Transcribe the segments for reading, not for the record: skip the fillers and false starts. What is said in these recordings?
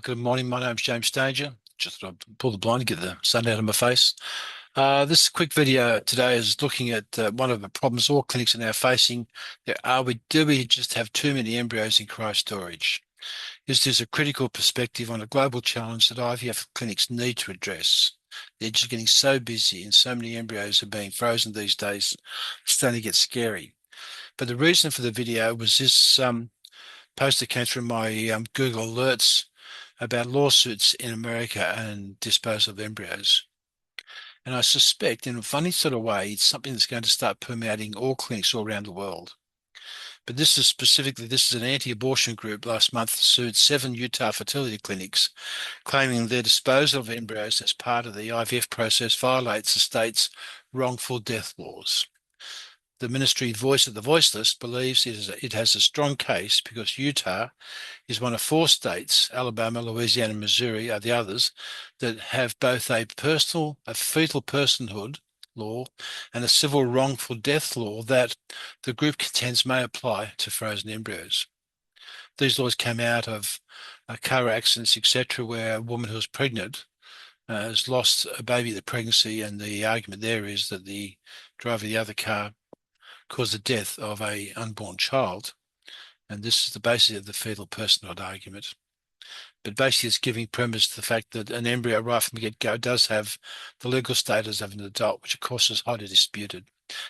Good morning. My name's James Stanger. Just thought I'd pull the blind to get the sun out of my face. This quick video today is looking at one of the problems all clinics are now facing. Do we just have too many embryos in cryostorage? Is this a critical perspective on a global challenge that IVF clinics need to address? They're just getting so busy and so many embryos are being frozen these days, it's starting to get scary. But the reason for the video was this post that came through my Google Alerts about lawsuits in America and disposal of embryos. And I suspect, in a funny sort of way, it's something that's going to start permeating all clinics all around the world. But this is an anti-abortion group last month sued 7 Utah fertility clinics, claiming their disposal of embryos as part of the IVF process violates the state's wrongful death laws. The ministry Voice of the Voiceless believes it has a strong case because Utah is one of 4 states, Alabama, Louisiana, and Missouri are the others, that have both a fetal personhood law and a civil wrongful death law that the group contends may apply to frozen embryos. These laws came out of car accidents, etc., where a woman who was pregnant has lost a baby at the pregnancy, and the argument there is that the driver of the other car caused the death of an unborn child. And this is the basis of the fetal personhood argument. But basically, it's giving premise to the fact that an embryo right from the get-go does have the legal status of an adult, which of course is highly disputed.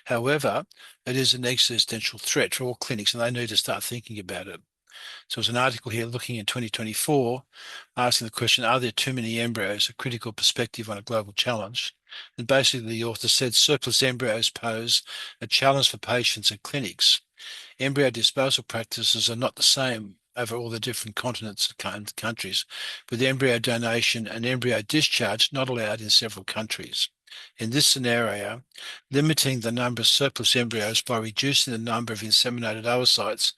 However, it is an existential threat for all clinics, and they need to start thinking about it. So there's an article here looking in 2024, asking the question, are there too many embryos? A critical perspective on a global challenge. And basically, the author said surplus embryos pose a challenge for patients and clinics. Embryo disposal practices are not the same over all the different continents and countries, with embryo donation and embryo discharge not allowed in several countries. In this scenario, limiting the number of surplus embryos by reducing the number of inseminated oocytes,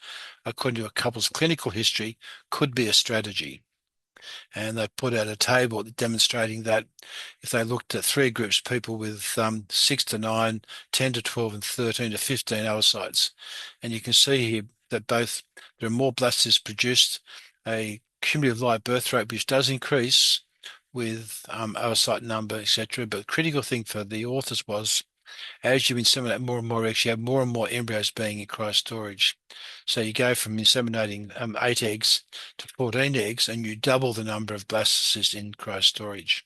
according to a couple's clinical history, could be a strategy. And they put out a table demonstrating that if they looked at 3 groups, people with 6 to 9, 10 to 12, and 13 to 15 oocytes, and you can see here that both there are more blastocysts produced, a cumulative live birth rate which does increase with oocyte number, etc. But the critical thing for the authors was, as you inseminate more and more eggs, you have more and more embryos being in cryostorage. So you go from inseminating 8 eggs to 14 eggs, and you double the number of blastocysts in cryostorage.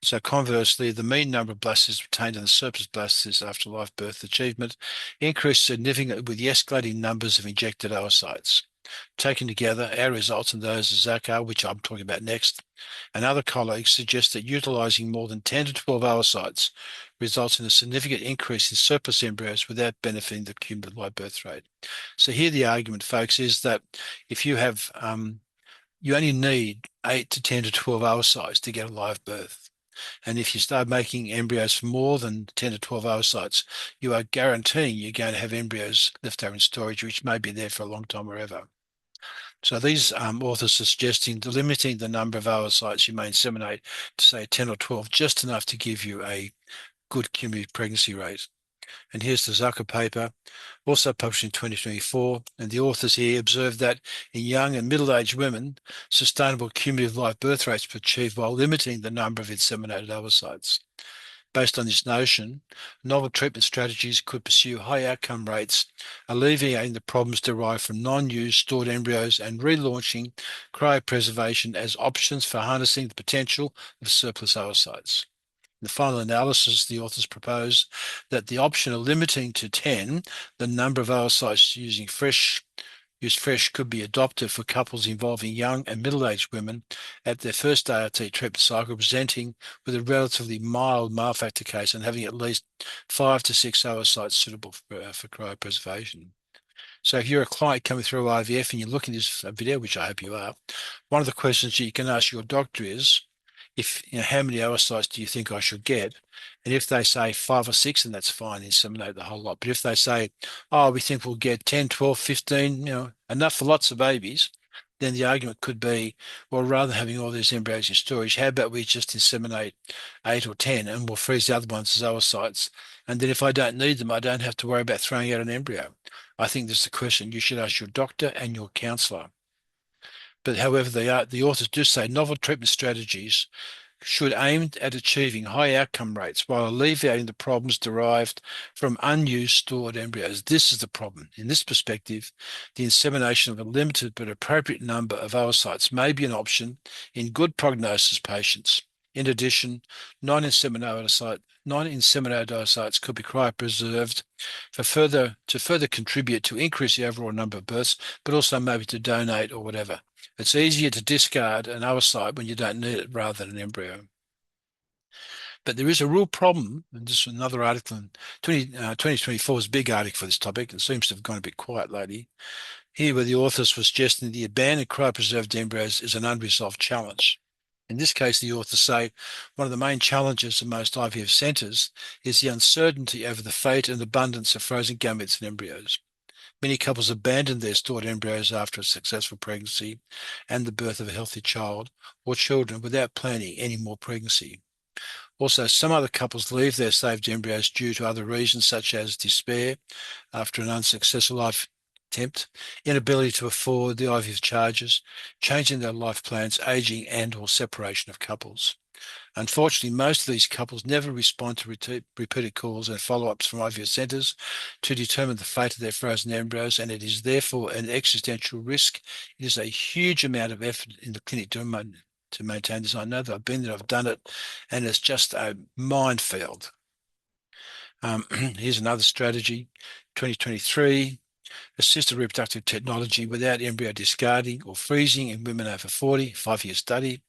So conversely, the mean number of blastocysts retained in the surplus blastocysts after live birth achievement increased significantly with the escalating numbers of injected oocytes. Taken together, our results and those of Zakar, which I'm talking about next, and other colleagues suggest that utilizing more than 10 to 12 oocytes results in a significant increase in surplus embryos without benefiting the cumulative live birth rate. So here the argument, folks, is that if you have, you only need 8 to 10 to 12 oocytes to get a live birth. And if you start making embryos for more than 10 to 12 oocytes, you are guaranteeing you're going to have embryos left over in storage, which may be there for a long time or ever. So these authors are suggesting limiting the number of oocytes you may inseminate to say 10 or 12, just enough to give you a good cumulative pregnancy rate. And here's the Zucker paper, also published in 2024. And the authors here observed that in young and middle-aged women, sustainable cumulative live birth rates were achieved while limiting the number of inseminated oocytes. Based on this notion, novel treatment strategies could pursue high outcome rates, alleviating the problems derived from non-used stored embryos and relaunching cryopreservation as options for harnessing the potential of surplus oocytes. In the final analysis, the authors propose that the option of limiting to 10 the number of oocytes used fresh could be adopted for couples involving young and middle-aged women at their first ART treatment cycle, presenting with a relatively mild malfactor case and having at least 5 to 6 oocytes suitable for cryopreservation. So if you're a client coming through IVF and you're looking at this video, which I hope you are, one of the questions you can ask your doctor is, how many oocytes do you think I should get? And if they say 5 or 6, then that's fine, inseminate the whole lot. But if they say, oh, we think we'll get 10, 12, 15, enough for lots of babies, then the argument could be, well, rather than having all these embryos in storage, how about we just inseminate 8 or 10 and we'll freeze the other ones as oocytes? And then if I don't need them, I don't have to worry about throwing out an embryo. I think this is a question you should ask your doctor and your counsellor. But however, the authors do say novel treatment strategies should aim at achieving high outcome rates while alleviating the problems derived from unused stored embryos. This is the problem. In this perspective, the insemination of a limited but appropriate number of oocytes may be an option in good prognosis patients. In addition, non-inseminated oocytes could be cryopreserved to further contribute to increase the overall number of births, but also maybe to donate or whatever. It's easier to discard an oocyte when you don't need it rather than an embryo. But there is a real problem, and this is another article in 2024's big article for this topic. It seems to have gone a bit quiet lately. Here, where the authors were suggesting the abandoned cryopreserved embryos is an unresolved challenge. In this case, the authors say one of the main challenges of most IVF centres is the uncertainty over the fate and abundance of frozen gametes and embryos. Many couples abandon their stored embryos after a successful pregnancy and the birth of a healthy child or children without planning any more pregnancy. Also, some other couples leave their saved embryos due to other reasons, such as despair after an unsuccessful life attempt, inability to afford the IVF charges, changing their life plans, aging, and/or separation of couples. Unfortunately, most of these couples never respond to repeated calls and follow-ups from IVF centres to determine the fate of their frozen embryos, and it is therefore an existential risk. It is a huge amount of effort in the clinic to maintain this. I know that I've been there, I've done it, and it's just a minefield. Here's another strategy, 2023. Assisted reproductive technology without embryo discarding or freezing in women over 40, 5-year study.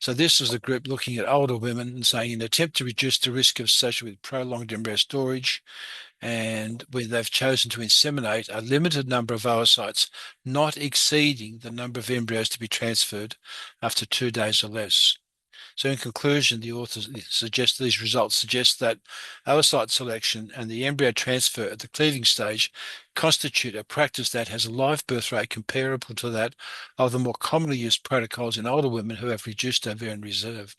So this was the group looking at older women and saying in an attempt to reduce the risk associated with prolonged embryo storage, and where they've chosen to inseminate a limited number of oocytes, not exceeding the number of embryos to be transferred after 2 days or less. So in conclusion, the authors suggest these results suggest that oocyte selection and the embryo transfer at the cleaving stage constitute a practice that has a live birth rate comparable to that of the more commonly used protocols in older women who have reduced ovarian reserve.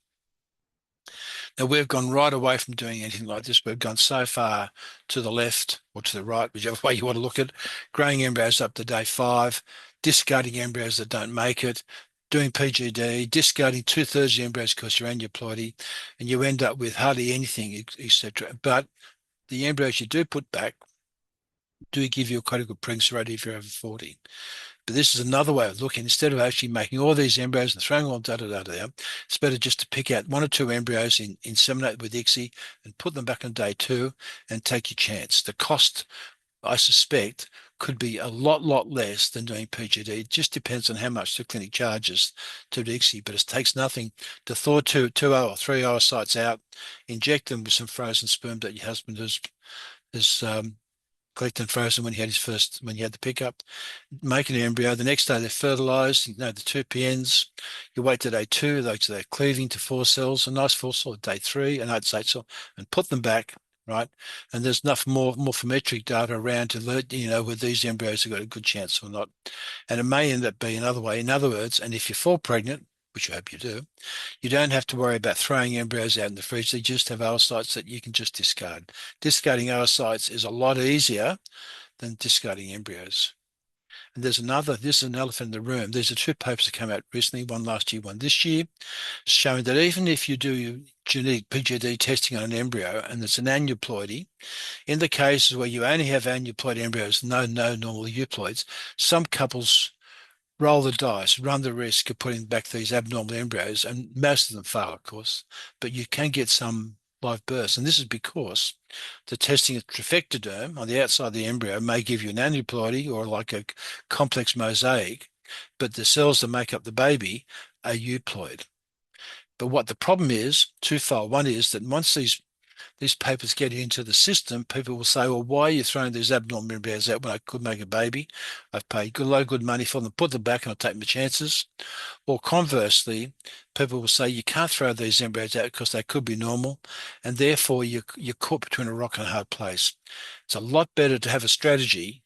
Now, we've gone right away from doing anything like this. We've gone so far to the left or to the right, whichever way you want to look at it, growing embryos up to day 5, discarding embryos that don't make it, doing PGT, discarding 2/3 of the embryos because you're aneuploidy, and you end up with hardly anything, etc. But the embryos you do put back do give you quite a good pregnancy rate if you're over 40. But this is another way of looking. Instead of actually making all these embryos and throwing all da-da-da-da, it's better just to pick out 1 or 2 embryos, inseminate with ICSI, and put them back on day 2 and take your chance. The cost, I suspect, could be a lot less than doing PGT. It just depends on how much the clinic charges to do ICSI, but it takes nothing to thaw 2 or 3 oocytes out, inject them with some frozen sperm that your husband has collected and frozen when he had the pickup, make an embryo. The next day they're fertilized, the 2 PNs. You wait to day 2, they're cleaving to 4 cells, a nice 4 cell, day 3, an 8 cell, and put them back, right? And there's enough morphometric data around to let whether these embryos have got a good chance or not. And it may end up being another way. In other words, and if you fall pregnant, which I hope you do, you don't have to worry about throwing embryos out in the fridge. They just have oocytes that you can just discard. Discarding oocytes is a lot easier than discarding embryos. And this is an elephant in the room. There's 2 papers that came out recently, one last year, one this year, showing that even if you do genetic PGT testing on an embryo and it's an aneuploidy, in the cases where you only have aneuploid embryos, no normal euploids, some couples roll the dice, run the risk of putting back these abnormal embryos, and most of them fail, of course, but you can get some live births. And this is because the testing of trophectoderm on the outside of the embryo may give you an aneuploidy or like a complex mosaic, but the cells that make up the baby are euploid. But what the problem is, twofold. One is that once these papers get into the system, people will say, well, why are you throwing these abnormal embryos out when I could make a baby? I've paid good money for them, put them back, and I'll take my chances. Or conversely, people will say you can't throw these embryos out because they could be normal, and therefore you're caught between a rock and a hard place. It's a lot better to have a strategy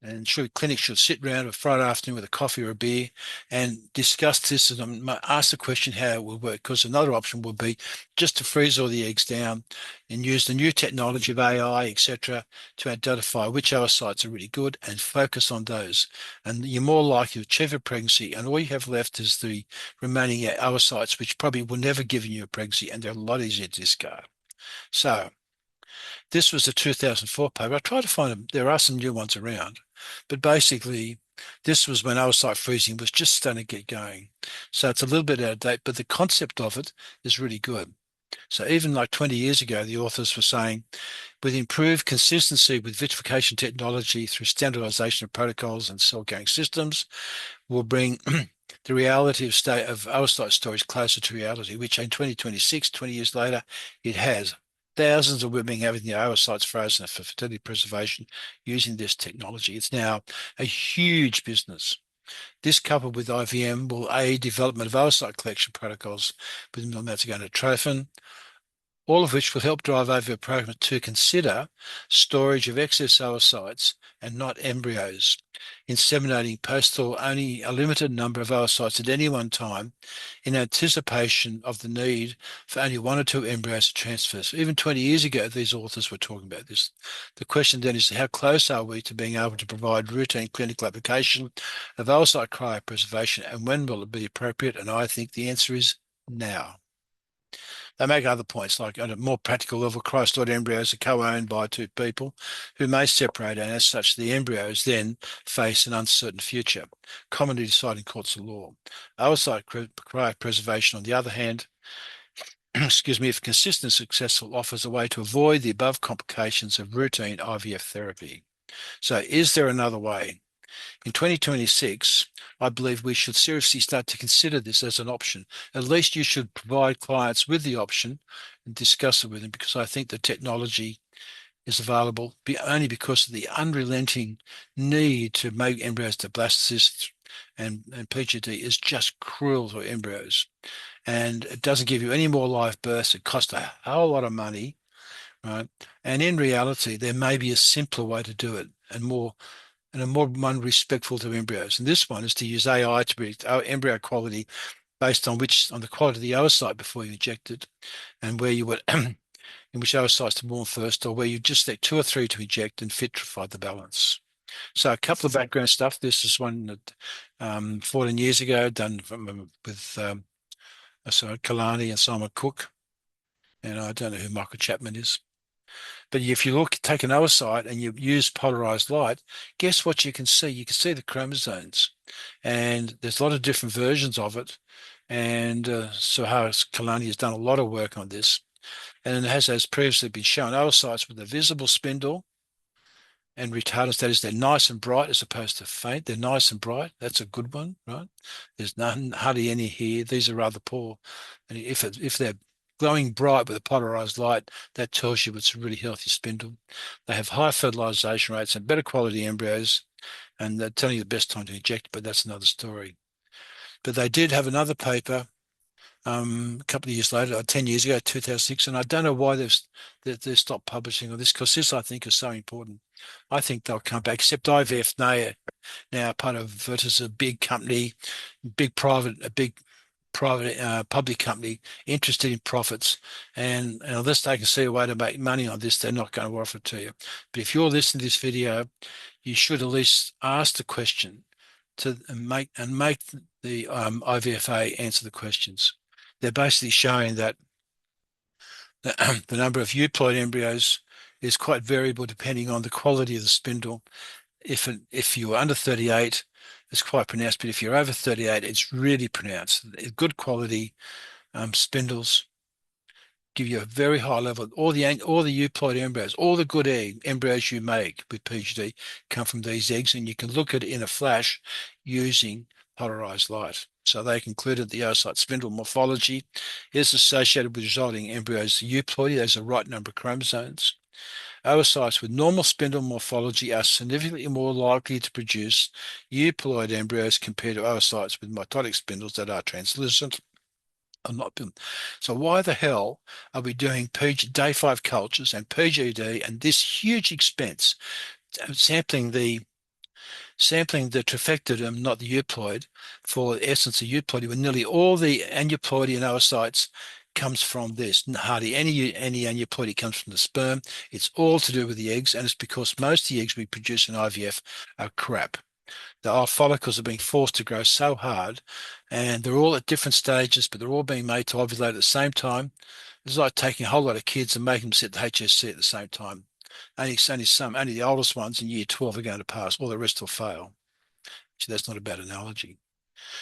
and clinics should sit around a Friday afternoon with a coffee or a beer and discuss this and ask the question how it will work. Because another option would be just to freeze all the eggs down and use the new technology of AI, etc., to identify which oocytes are really good and focus on those. And you're more likely to achieve a pregnancy, and all you have left is the remaining oocytes, which probably will never give you a pregnancy, and they're a lot easier to discard. So this was a 2004 paper. I tried to find them. There are some new ones around, but basically, this was when oocyte freezing was just starting to get going. So it's a little bit out of date, but the concept of it is really good. So even like 20 years ago, the authors were saying, with improved consistency with vitrification technology through standardization of protocols and cell going systems, will bring the reality of state of oocyte storage closer to reality, which in 2026, 20 years later, it has. Thousands of women having their oocytes frozen for fertility preservation using this technology. It's now a huge business. This, coupled with IVM, will aid development of oocyte collection protocols with millimotor all of which will help drive over a program to consider storage of excess oocytes and not embryos, inseminating post-thaw only a limited number of oocytes at any one time in anticipation of the need for only one or two embryos to transfer. So even 20 years ago, these authors were talking about this. The question then is, how close are we to being able to provide routine clinical application of oocyte cryopreservation, and when will it be appropriate? And I think the answer is now. They make other points, like at a more practical level, cryostorage embryos are co-owned by two people who may separate, and as such, the embryos then face an uncertain future, commonly decided in courts of law. Oocyte cryopreservation, on the other hand, excuse me, if consistent and successful, offers a way to avoid the above complications of routine IVF therapy. So is there another way? In 2026, I believe we should seriously start to consider this as an option. At least you should provide clients with the option and discuss it with them, because I think the technology is available only because of the unrelenting need to make embryos to blastocysts, and PGT is just cruel to embryos. And it doesn't give you any more live births. It costs a whole lot of money, right? And in reality, there may be a simpler way to do it and a more one respectful to embryos. And this one is to use AI to predict embryo quality based on the quality of the oocyte before you inject it, and where you would in which oocytes to born first, or where you just select two or three to inject and vitrify the balance. So a couple of background stuff. This is one that 14 years ago done with Kalani and Simon Cook, and I don't know who Michael Chapman is. But if you take an oocyte and you use polarized light, guess what you can see? You can see the chromosomes, and there's a lot of different versions of it. And Suhas Kalani has done a lot of work on this, and it has previously been shown, oocytes with a visible spindle and retardants, that is, they're nice and bright as opposed to faint. They're nice and bright. That's a good one, right? There's hardly any here. These are rather poor. And if they're glowing bright with a polarized light, that tells you it's a really healthy spindle. They have high fertilization rates and better quality embryos, and they're telling you the best time to inject, but that's another story. But they did have another paper a couple of years later, 10 years ago, 2006, and I don't know why they've stopped publishing on this, because this, I think, is so important. I think they'll come back, except IVF now part of Virtus, a big company, a big private public company interested in profits, and unless they can see a way to make money on this, they're not going to offer it to you. But if you're listening to this video, you should at least ask the question to make the IVFA answer the questions. They're basically showing that the number of euploid embryos is quite variable depending on the quality of the spindle. If you're under 38, it's quite pronounced, but if you're over 38, it's really pronounced. Good quality spindles give you a very high level. All the euploid embryos, all the good embryos you make with PGT come from these eggs, and you can look at it in a flash using polarized light. So they concluded the oocyte spindle morphology is associated with resulting embryos euploid. There's a right number of chromosomes. Oocytes with normal spindle morphology are significantly more likely to produce euploid embryos compared to oocytes with mitotic spindles that are translucent. Not been. So why the hell are we doing day 5 cultures and PGD and this huge expense, sampling the sampling the trifectodem, not the euploid, for the essence of euploid, when nearly all the aneuploidy and oocytes comes from this. Hardly any aneuploidy comes from the sperm. It's all to do with the eggs, and it's because most of the eggs we produce in IVF are crap. The follicles are being forced to grow so hard, and they're all at different stages, but they're all being made to ovulate at the same time. It's like taking a whole lot of kids and making them sit the HSC at the same time. Only the oldest ones in year 12 are going to pass. All the rest will fail. So that's not a bad analogy.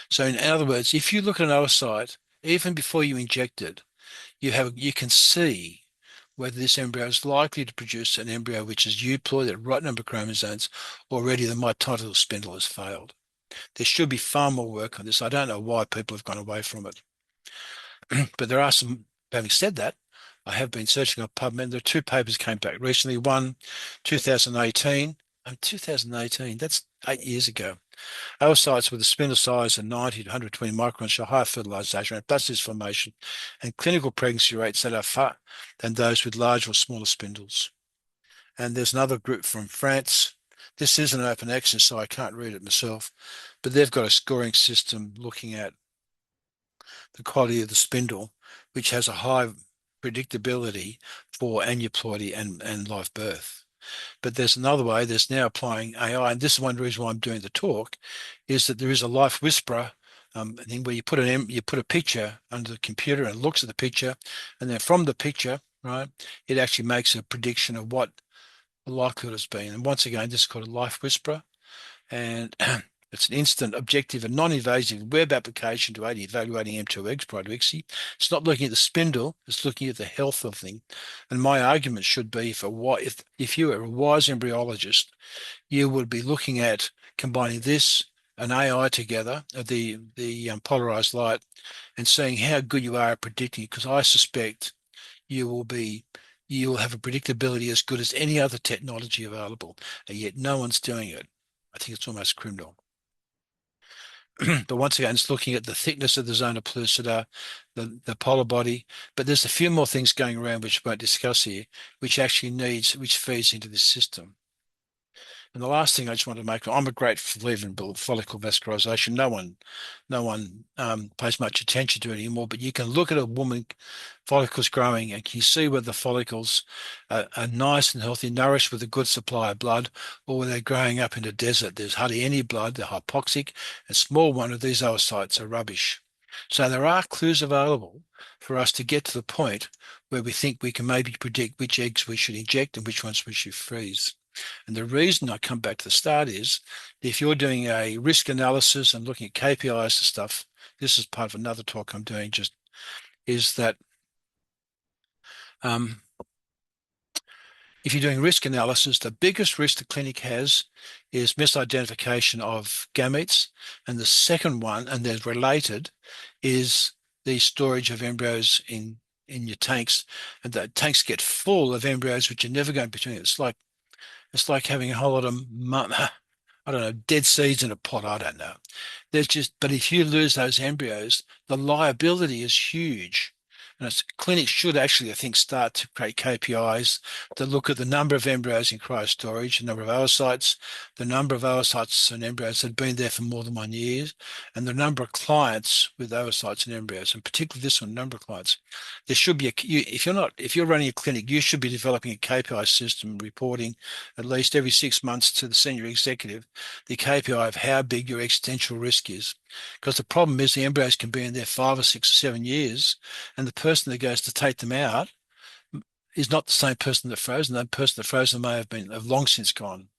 So in other words, if you look at an oocyte, even before you inject it, you can see whether this embryo is likely to produce an embryo which is euploid at the right number of chromosomes, or already the mitotic spindle has failed. There should be far more work on this. I don't know why people have gone away from it. But there are some, having said that, I have been searching on PubMed. There are two papers came back recently. One, 2018. 2018, that's 8 years ago. Oocytes with a spindle size of 90 to 120 microns show higher fertilization rate, blastocyst formation, and clinical pregnancy rates that are far than those with larger or smaller spindles. And there's another group from France. This isn't open access, so I can't read it myself, but they've got a scoring system looking at the quality of the spindle, which has a high predictability for aneuploidy and live birth. But there's another way. There's now applying AI, and this is one reason why I'm doing the talk, is that there is a life whisperer thing where you put a picture under the computer and it looks at the picture, and then from the picture, right, it actually makes a prediction of what the likelihood has been. And once again, this is called a life whisperer, and it's an instant, objective, and non-invasive web application to aid evaluating M2 eggs prior to ICSI. It's not looking at the spindle; it's looking at the health of the thing. And my argument should be, if you were a wise embryologist, you would be looking at combining this and AI together, the polarized light, and seeing how good you are at predicting. Because I suspect you will have a predictability as good as any other technology available, and yet no one's doing it. I think it's almost criminal. But once again, it's looking at the thickness of the zona pellucida, the polar body. But there's a few more things going around which we won't discuss here, which feeds into this system. And the last thing I just want to make, I'm a great believer in follicle vascularization. No one pays much attention to it anymore, but you can look at a woman follicles growing and you see whether the follicles are nice and healthy, nourished with a good supply of blood, or whether they're growing up in a desert. There's hardly any blood, they're hypoxic, and small one of these oocytes are rubbish. So there are clues available for us to get to the point where we think we can maybe predict which eggs we should inject and which ones we should freeze. And the reason I come back to the start is if you're doing a risk analysis and looking at KPIs and stuff, this is part of another talk I'm doing, is that if you're doing risk analysis, the biggest risk the clinic has is misidentification of gametes. And the second one, and they're related, is the storage of embryos in your tanks. And the tanks get full of embryos which are never going between. It's like having a whole lot of, I don't know, dead seeds in a pot. I don't know. But if you lose those embryos, the liability is huge. And clinics should actually, I think, start to create KPIs to look at the number of embryos in cryostorage, the number of oocytes, the number of oocytes and embryos that have been there for more than 1 year, and the number of clients with oocytes and embryos, and particularly this one, number of clients. There should be if you're running a clinic, you should be developing a KPI system reporting at least every 6 months to the senior executive the KPI of how big your existential risk is. Because the problem is the embryos can be in there 5 or 6 or 7 years, and the person that goes to take them out is not the same person that froze them. That person that froze them have long since gone.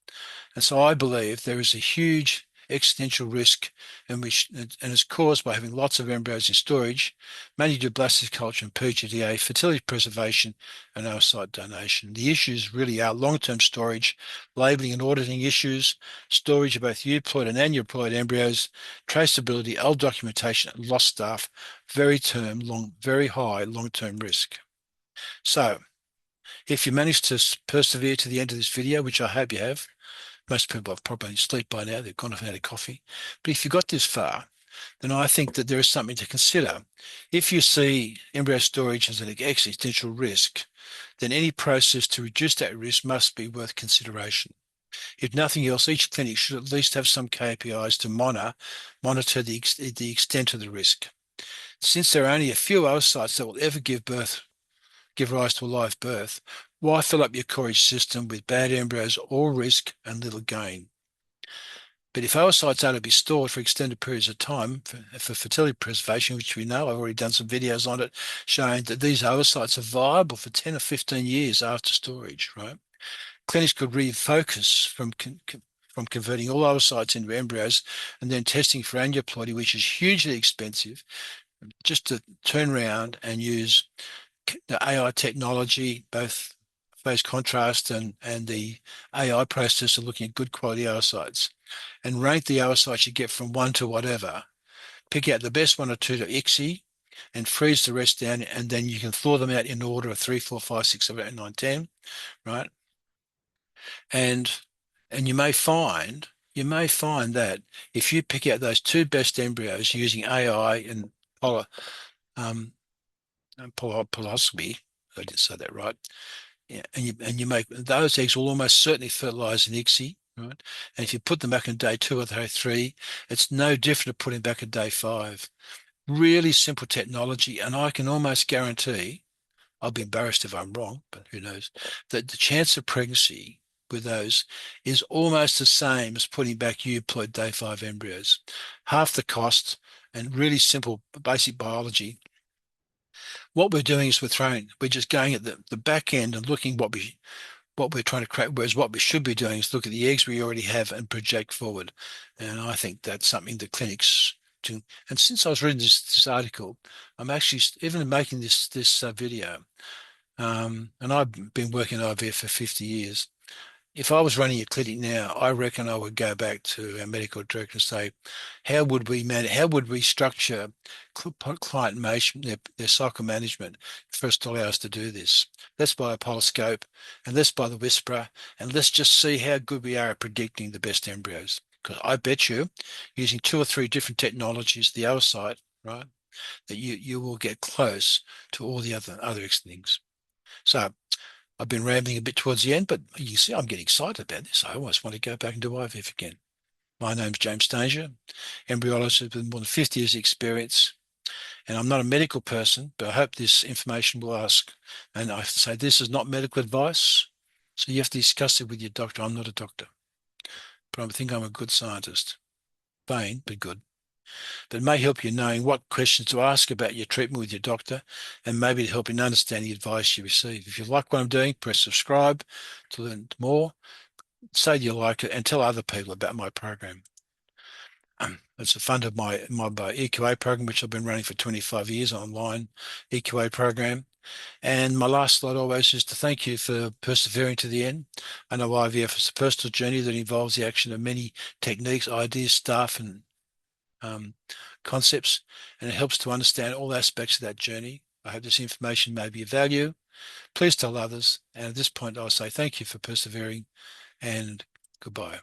And so I believe there is a huge existential risk, and it's caused by having lots of embryos in storage, mainly due to blastocyst culture and PGT-A, fertility preservation, and oocyte donation. The issues really are long-term storage, labeling and auditing issues, storage of both euploid and aneuploid embryos, traceability, old documentation, and lost staff, very high long-term risk. So if you manage to persevere to the end of this video, which I hope you have, most people have probably asleep by now. They've gone off and had a coffee. But if you got this far, then I think that there is something to consider. If you see embryo storage as an existential risk, then any process to reduce that risk must be worth consideration. If nothing else, each clinic should at least have some KPIs to monitor the extent of the risk. Since there are only a few oocytes that will ever give rise to a live birth, why fill up your storage system with bad embryos, all risk and little gain? But if oocytes are to be stored for extended periods of time for fertility preservation, which we know, I've already done some videos on it, showing that these oocytes are viable for 10 or 15 years after storage, right? Clinics could refocus from converting all oocytes into embryos and then testing for aneuploidy, which is hugely expensive, just to turn around and use the AI technology, both phase contrast and the AI process of looking at good quality oocytes, and rank the oocytes you get from 1 to whatever. Pick out the best 1 or 2 to ICSI and freeze the rest down, and then you can thaw them out in order of 3, 4, 5, 6, 7, 8, 9, 10, right? And you may find that if you pick out those 2 best embryos using AI and poly, um, poloscopy, I didn't say that right. Yeah, and you make those eggs will almost certainly fertilize in ICSI, right? And if you put them back on day 2 or day 3, it's no different to putting back at day 5. Really simple technology, and I can almost guarantee, I'll be embarrassed if I'm wrong, but who knows, that the chance of pregnancy with those is almost the same as putting back euploid day 5 embryos. Half the cost, and really simple basic biology. What we're doing is we're just going at the back end and looking what we're trying to create, whereas what we should be doing is look at the eggs we already have and project forward. And I think that's something the clinics do. And since I was reading this article, I'm actually even making this video. And I've been working in IVF for 50 years. If I was running a clinic now, I reckon I would go back to our medical director and say, how would we structure client management, their cycle management, first allow us to do this? Let's buy a polyscope and let's buy the whisperer and let's just see how good we are at predicting the best embryos. Because I bet you, using 2 or 3 different technologies, the oocyte, right, that you will get close to all the other things. So I've been rambling a bit towards the end, but you see, I'm getting excited about this. I almost want to go back and do IVF again. My name's James Stanger, embryologist with more than 50 years experience. And I'm not a medical person, but I hope this information will ask. And I say this is not medical advice. So you have to discuss it with your doctor. I'm not a doctor, but I think I'm a good scientist. Vain, but good. But it may help you knowing what questions to ask about your treatment with your doctor, and maybe to help in understanding the advice you receive. If you like what I'm doing, press subscribe to learn more, say you like it, and tell other people about my program. It's a fund of my EQA program, which I've been running for 25 years, online EQA program. And my last slide always is to thank you for persevering to the end. I know IVF is a personal journey that involves the action of many techniques, ideas, staff, and concepts, and it helps to understand all aspects of that journey. I hope this information may be of value. Please tell others. And at this point, I'll say thank you for persevering and goodbye.